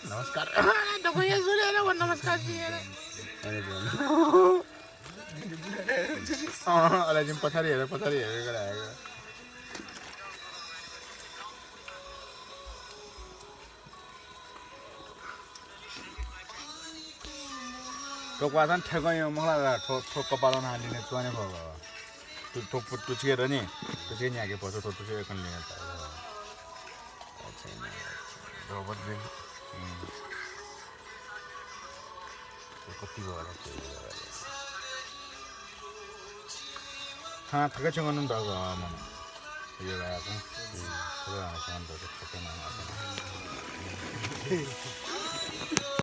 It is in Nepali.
नमस्कार नको येसू रे नमस्कार दिएर अलि चाहिँ पछाडि हेरेर गरेर आएको टोकवासन ठेगायो मलाई ठोक कपालन हालिने तुने भयो तु ठोक तुछेर नि तुछे नि आगे पछि तुछे एकन लिने त अच्छा रोबोट दे कति भयो हाँ थके चंगन दग मन यो आएको पुरा आसान त थके न